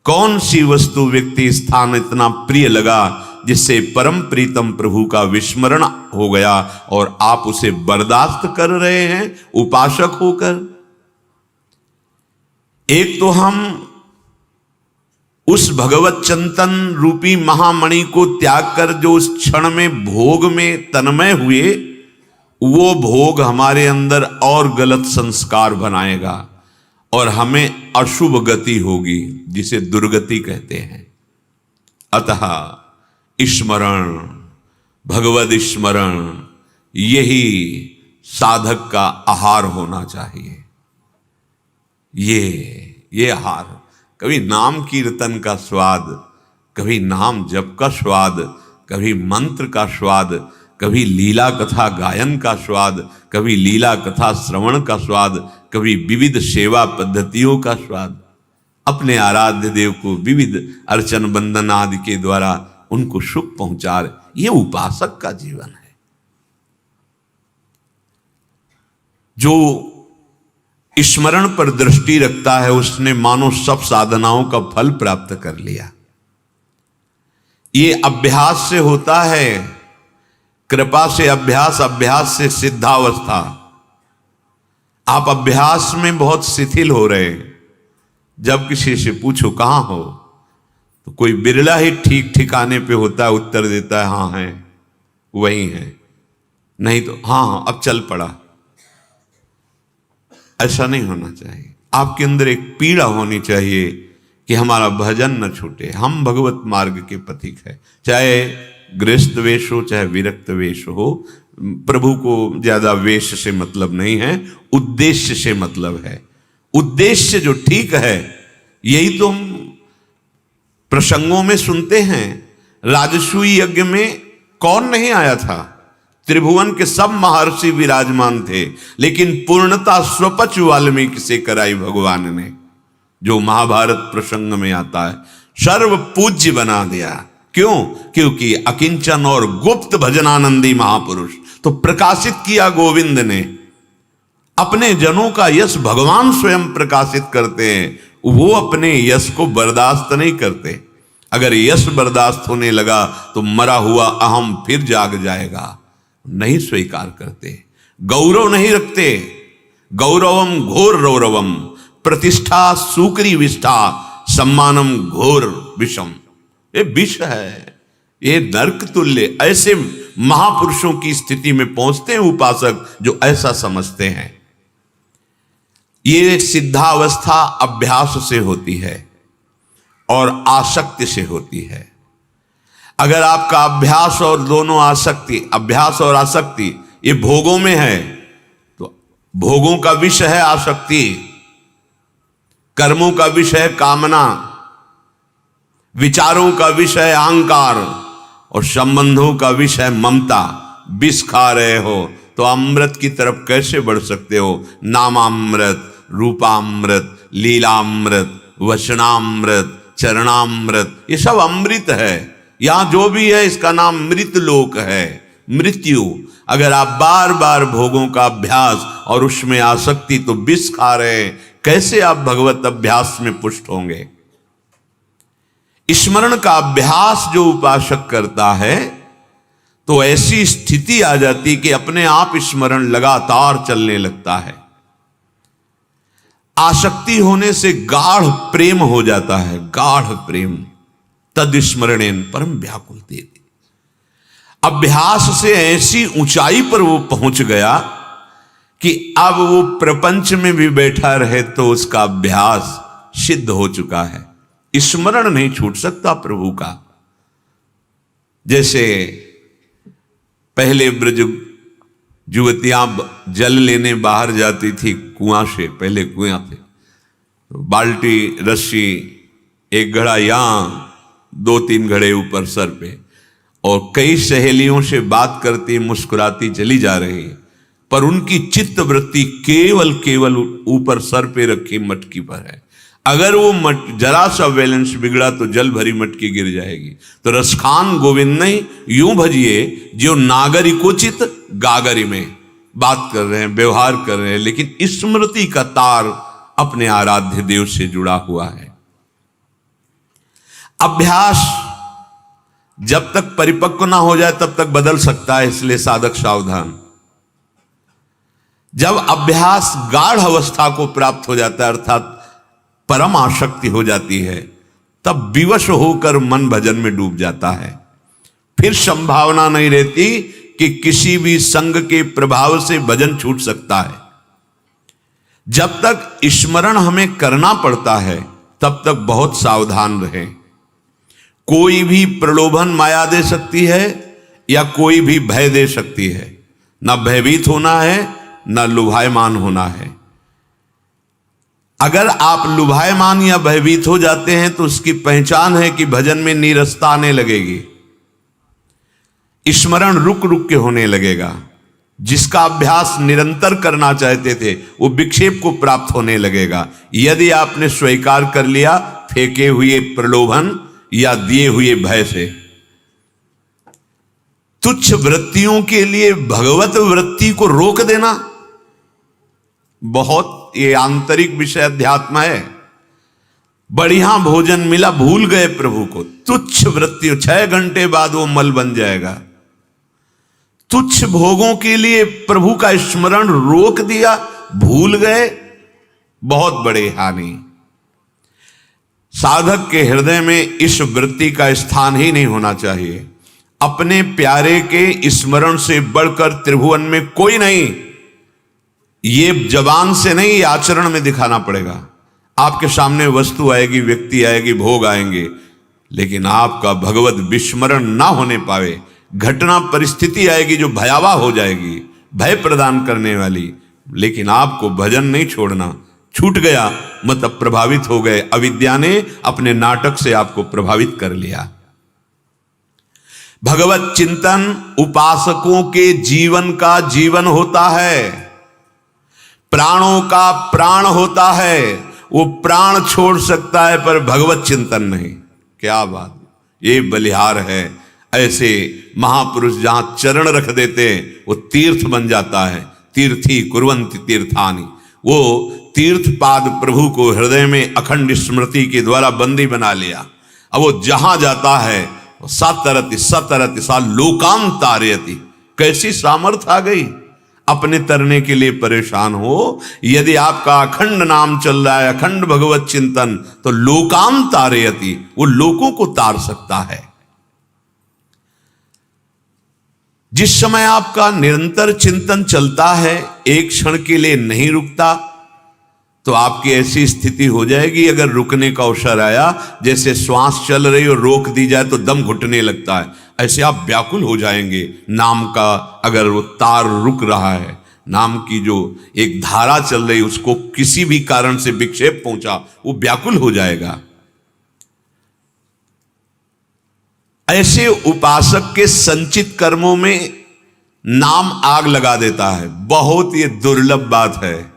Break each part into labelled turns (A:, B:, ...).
A: कौन सी वस्तु, व्यक्ति, स्थान इतना प्रिय लगा जिससे परम प्रीतम प्रभु का विस्मरण हो गया और आप उसे बर्दाश्त कर रहे हैं उपासक होकर। एक तो हम उस भगवत चिंतन रूपी महामणि को त्याग कर जो उस क्षण में भोग में तन्मय हुए, वो भोग हमारे अंदर और गलत संस्कार बनाएगा और हमें अशुभ गति होगी, जिसे दुर्गति कहते हैं। अतः स्मरण, भगवद स्मरण, यही साधक का आहार होना चाहिए। ये आहार, कभी नाम कीर्तन का स्वाद, कभी नाम जप का स्वाद, कभी मंत्र का स्वाद, कभी लीला कथा गायन का स्वाद, कभी लीला कथा श्रवण का स्वाद, कभी विविध सेवा पद्धतियों का स्वाद, अपने आराध्य देव को विविध अर्चन बंदन आदि के द्वारा उनको सुख पहुंचा रहे। ये उपासक का जीवन है। जो स्मरण पर दृष्टि रखता है उसने मानो सब साधनाओं का फल प्राप्त कर लिया। ये अभ्यास से होता है, कृपा से अभ्यास, अभ्यास से सिद्धावस्था। आप अभ्यास में बहुत शिथिल हो रहे हैं। जब किसी से पूछो कहां हो, तो कोई बिरला ही ठीक ठिकाने पे होता है, उत्तर देता है हाँ है, वही है, नहीं तो हाँ अब चल पड़ा। ऐसा नहीं होना चाहिए। आपके अंदर एक पीड़ा होनी चाहिए कि हमारा भजन न छूटे। हम भगवत मार्ग के पथिक है, चाहे गृहस्थ वेश हो चाहे विरक्त वेश हो। प्रभु को ज्यादा वेश से मतलब नहीं है, उद्देश्य से मतलब है। उद्देश्य जो ठीक है, यही तो हम प्रसंगों में सुनते हैं। राजसूय यज्ञ में कौन नहीं आया था? त्रिभुवन के सब महर्षि विराजमान थे, लेकिन पूर्णता स्वपच वाल्मीकि से कराई भगवान ने। जो महाभारत प्रसंग में आता है, सर्व पूज्य बना दिया। क्यों? क्योंकि अकिंचन और गुप्त भजनानंदी महापुरुष तो प्रकाशित किया गोविंद ने। अपने जनों का यश भगवान स्वयं प्रकाशित करते हैं, वो अपने यश को बर्दाश्त नहीं करते। अगर यश बर्दाश्त होने लगा तो मरा हुआ अहम फिर जाग जाएगा। नहीं स्वीकार करते, गौरव नहीं रखते। गौरवम घोर रौरवम, प्रतिष्ठा सूकरी विष्ठा, सम्मानम घोर विषम। ये विष है, ये नरक तुल्य। ऐसे महापुरुषों की स्थिति में पहुंचते हैं उपासक जो ऐसा समझते हैं। ये सिद्धावस्था अभ्यास से होती है और आसक्ति से होती है। अगर आपका अभ्यास और दोनों आसक्ति, अभ्यास और आसक्ति ये भोगों में है, तो भोगों का विषय है आसक्ति, कर्मों का विषय है कामना, विचारों का विषय है अहंकार और संबंधों का विषय है ममता। विष खा रहे हो तो अमृत की तरफ कैसे बढ़ सकते हो? नामामृत, रूपामृत, लीलामृत, वचनामृत, चरणामृत, ये सब अमृत है। यहां जो भी है इसका नाम मृत लोक है, मृत्यु। अगर आप बार बार भोगों का अभ्यास और उसमें आसक्ति तो विष खा रहे हैं, कैसे आप भगवत अभ्यास में पुष्ट होंगे? स्मरण का अभ्यास जो उपासक करता है तो ऐसी स्थिति आ जाती कि अपने आप स्मरण लगातार चलने लगता है। आसक्ति होने से गाढ़ प्रेम हो जाता है, गाढ़ प्रेम। तद स्मरणेन परम व्याकुल देती। अभ्यास से ऐसी ऊंचाई पर वो पहुंच गया कि अब वो प्रपंच में भी बैठा रहे तो उसका अभ्यास सिद्ध हो चुका है। स्मरण नहीं छूट सकता प्रभु का। जैसे पहले ब्रज युवतियां जल लेने बाहर जाती थी कुआं से, पहले कुआं थे, तो बाल्टी, रस्सी, एक घड़ा यहां, 2-3 घड़े ऊपर सर पे, और कई सहेलियों से बात करती मुस्कुराती चली जा रही, पर उनकी चित्त वृत्ति केवल ऊपर सर पे रखी मटकी पर है। अगर वो जरा सा बैलेंस बिगड़ा तो जल भरी मटकी गिर जाएगी। तो रसखान गोविंद नहीं, यूं भजिए जो नागरिकोचित गागरी में बात कर रहे हैं, व्यवहार कर रहे हैं, लेकिन स्मृति का तार अपने आराध्य देव से जुड़ा हुआ है। अभ्यास जब तक परिपक्व ना हो जाए तब तक बदल सकता है, इसलिए साधक सावधान। जब अभ्यास गाढ़ अवस्था को प्राप्त हो जाता है, अर्थात परम आसक्ति हो जाती है, तब विवश होकर मन भजन में डूब जाता है। फिर संभावना नहीं रहती कि किसी भी संग के प्रभाव से भजन छूट सकता है। जब तक स्मरण हमें करना पड़ता है तब तक बहुत सावधान रहें। कोई भी प्रलोभन माया दे सकती है या कोई भी भय दे सकती है। ना भयभीत होना है, ना लुभायमान होना है। अगर आप लुभायमान या भयभीत हो जाते हैं तो उसकी पहचान है कि भजन में नीरसता आने लगेगी, स्मरण रुक रुक के होने लगेगा। जिसका अभ्यास निरंतर करना चाहते थे वो विक्षेप को प्राप्त होने लगेगा। यदि आपने स्वीकार कर लिया फेंके हुए प्रलोभन या दिए हुए भय से। तुच्छ वृत्तियों के लिए भगवत वृत्ति को रोक देना बहुत ये आंतरिक विषय अध्यात्म है। बढ़िया भोजन मिला, भूल गए प्रभु को, तुच्छ वृत्ति, 6 घंटे बाद वो मल बन जाएगा। तुच्छ भोगों के लिए प्रभु का स्मरण रोक दिया, भूल गए, बहुत बड़ी हानि। साधक के हृदय में इस वृत्ति का स्थान ही नहीं होना चाहिए। अपने प्यारे के स्मरण से बढ़कर त्रिभुवन में कोई नहीं। ये जबान से नहीं, आचरण में दिखाना पड़ेगा। आपके सामने वस्तु आएगी, व्यक्ति आएगी, भोग आएंगे, लेकिन आपका भगवत विस्मरण ना होने पावे, घटना परिस्थिति आएगी जो भयावह हो जाएगी, भय प्रदान करने वाली, लेकिन आपको भजन नहीं छोड़ना। छूट गया मतलब प्रभावित हो गए। अविद्या ने अपने नाटक से आपको प्रभावित कर लिया। भगवत चिंतन उपासकों के जीवन का जीवन होता है, प्राणों का प्राण होता है। वो प्राण छोड़ सकता है पर भगवत चिंतन नहीं। क्या बात, ये बलिहार है। ऐसे महापुरुष जहां चरण रख देते वो तीर्थ बन जाता है। तीर्थी कुर्वन्ति तीर्थानि, वो तीर्थ पाद प्रभु को हृदय में अखंड स्मृति के द्वारा बंदी बना लिया। अब वो जहां जाता है सतरति सतरति सा लोकान तारयति। कैसी सामर्थ आ गई। अपने तरने के लिए परेशान हो, यदि आपका अखंड नाम चल रहा है, अखंड भगवत चिंतन, तो लोकान तारयति, वो लोकों को तार सकता है। जिस समय आपका निरंतर चिंतन चलता है, एक क्षण के लिए नहीं रुकता, तो आपकी ऐसी स्थिति हो जाएगी, अगर रुकने का अवसर आया, जैसे श्वास चल रही और रोक दी जाए तो दम घुटने लगता है, ऐसे आप व्याकुल हो जाएंगे। नाम का अगर वो तार रुक रहा है, नाम की जो एक धारा चल रही, उसको किसी भी कारण से विक्षेप पहुंचा, वो व्याकुल हो जाएगा। ऐसे उपासक के संचित कर्मों में नाम आग लगा देता है। बहुत ये दुर्लभ बात है।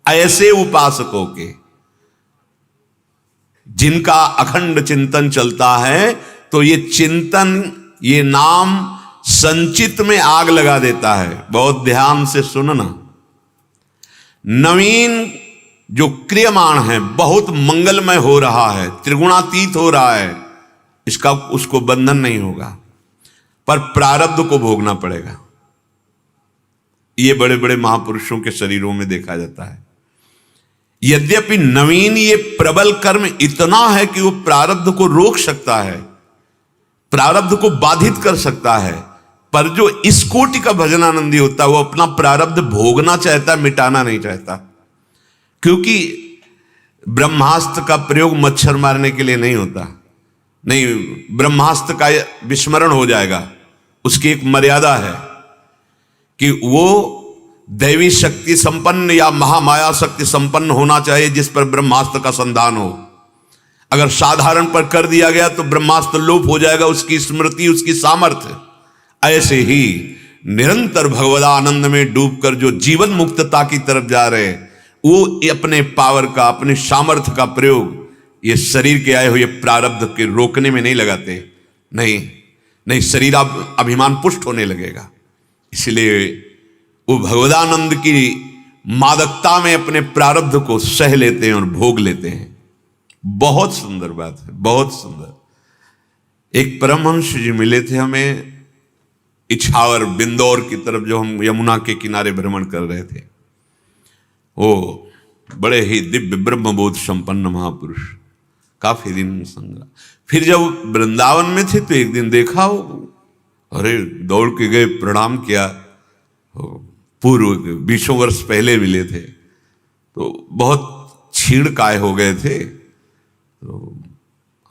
A: ऐसे उपासकों के जिनका अखंड चिंतन चलता है, तो ये चिंतन, ये नाम संचित में आग लगा देता है। बहुत ध्यान से सुनना। नवीन जो क्रियमाण है, बहुत मंगलमय हो रहा है, त्रिगुणातीत हो रहा है, इसका उसको बंधन नहीं होगा, पर प्रारब्ध को भोगना पड़ेगा। ये बड़े बड़े महापुरुषों के शरीरों में देखा जाता है। यद्यपि नवीन ये प्रबल कर्म इतना है कि वो प्रारब्ध को रोक सकता है, प्रारब्ध को बाधित कर सकता है, पर जो इस कोटि का भजनानंदी होता है वो अपना प्रारब्ध भोगना चाहता है, मिटाना नहीं चाहता। क्योंकि ब्रह्मास्त्र का प्रयोग मच्छर मारने के लिए नहीं होता। नहीं, ब्रह्मास्त्र का विस्मरण हो जाएगा। उसकी एक मर्यादा है कि वो दैवी शक्ति संपन्न या महामाया शक्ति संपन्न होना चाहिए जिस पर ब्रह्मास्त्र का संधान हो। अगर साधारण पर कर दिया गया तो ब्रह्मास्त्र लोप हो जाएगा, उसकी स्मृति, उसकी सामर्थ्य। ऐसे ही निरंतर भगवदानंद में डूबकर जो जीवन मुक्तता की तरफ जा रहे हैं, वो अपने पावर का, अपने सामर्थ्य का प्रयोग ये शरीर के आए हुए प्रारब्ध के रोकने में नहीं लगाते। नहीं, शरीर अभिमान पुष्ट होने लगेगा। इसलिए वो भगवदानंद की मादकता में अपने प्रारब्ध को सह लेते हैं और भोग लेते हैं। बहुत सुंदर बात है, बहुत सुंदर। एक परमहंस जी मिले थे हमें इछावर बिंदौर की तरफ, जो हम यमुना के किनारे भ्रमण कर रहे थे। वो बड़े ही दिव्य ब्रह्मबोध संपन्न महापुरुष, काफी दिन संग। फिर जब वृंदावन में थे तो एक दिन देखा वो, अरे दौड़ के गए, प्रणाम किया। पूर्व 20 वर्ष पहले मिले थे तो बहुत छीण काय हो गए थे। तो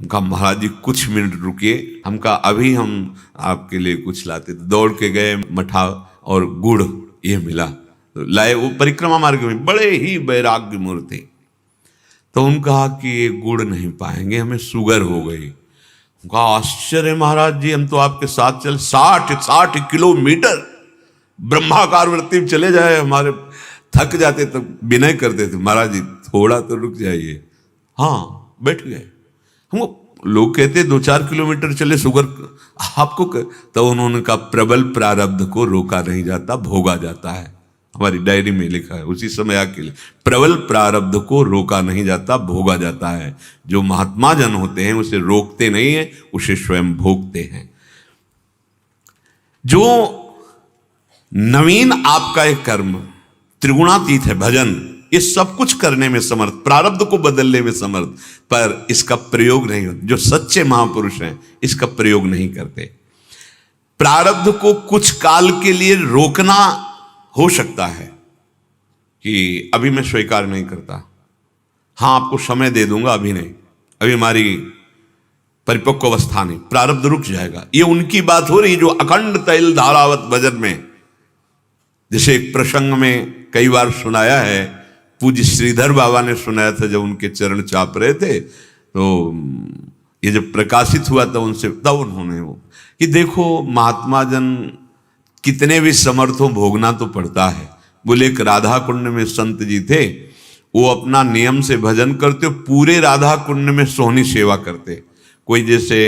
A: हम कहा महाराज जी कुछ मिनट रुकिए, हम कहा अभी हम आपके लिए कुछ लाते। तो दौड़ के गए, मठा और गुड़ ये मिला तो लाए। वो परिक्रमा मार्ग में बड़े ही वैराग्य मूर्ति। तो उन्होंने कहा कि ये गुड़ नहीं पाएंगे, हमें शुगर हो गई। कहा आश्चर्य महाराज जी, हम तो आपके साथ चल 60 किलोमीटर ब्रह्माकार वृत्ति में चले जाए, हमारे थक जाते तो विनय करते थे, महाराज जी थोड़ा तो रुक जाइए। हाँ बैठ गए। हमको लोग कहते 2-4 किलोमीटर चले शुगर आपको तो उन्होंने कहा प्रबल प्रारब्ध को रोका नहीं जाता, भोगा जाता है। हमारी डायरी में लिखा है उसी समय आके, प्रबल प्रारब्ध को रोका नहीं जाता, भोगा जाता है। जो महात्मा जन होते हैं उसे रोकते नहीं है, उसे स्वयं भोगते हैं। जो नवीन आपका एक कर्म त्रिगुणातीत है, भजन, ये सब कुछ करने में समर्थ, प्रारब्ध को बदलने में समर्थ, पर इसका प्रयोग नहीं होता। जो सच्चे महापुरुष हैं इसका प्रयोग नहीं करते। प्रारब्ध को कुछ काल के लिए रोकना हो सकता है कि अभी मैं स्वीकार नहीं करता, हाँ आपको समय दे दूंगा, अभी नहीं, अभी हमारी परिपक्व अवस्था नहीं, प्रारब्ध रुक जाएगा। ये उनकी बात हो रही जो अखंड तैल धारावत भजन में, जैसे एक प्रसंग में कई बार सुनाया है, पूज्य श्रीधर बाबा ने सुनाया था जब उनके चरण चाप रहे थे। तो ये जब प्रकाशित हुआ था उनसे, तब उन्होंने वो कि देखो महात्मा जन कितने भी समर्थ हो, भोगना तो पड़ता है। बोले एक राधा कुंड में संत जी थे, वो अपना नियम से भजन करते, पूरे राधा कुंड में सोहनी सेवा करते। कोई जैसे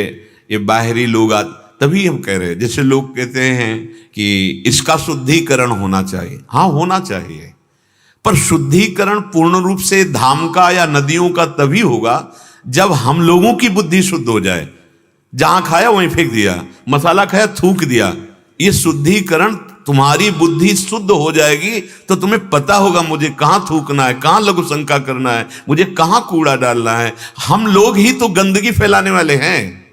A: ये बाहरी लोग तभी हम कह रहे हैं, जैसे लोग कहते हैं कि इसका शुद्धिकरण होना चाहिए, हाँ होना चाहिए, पर शुद्धिकरण पूर्ण रूप से धाम का या नदियों का तभी होगा जब हम लोगों की बुद्धि शुद्ध हो जाए। जहां खाया वहीं फेंक दिया, मसाला खाया थूक दिया, ये शुद्धिकरण, तुम्हारी बुद्धि शुद्ध हो जाएगी तो तुम्हें पता होगा मुझे कहां थूकना है, कहां लघु शंका करना है, मुझे कहां कूड़ा डालना है। हम लोग ही तो गंदगी फैलाने वाले हैं।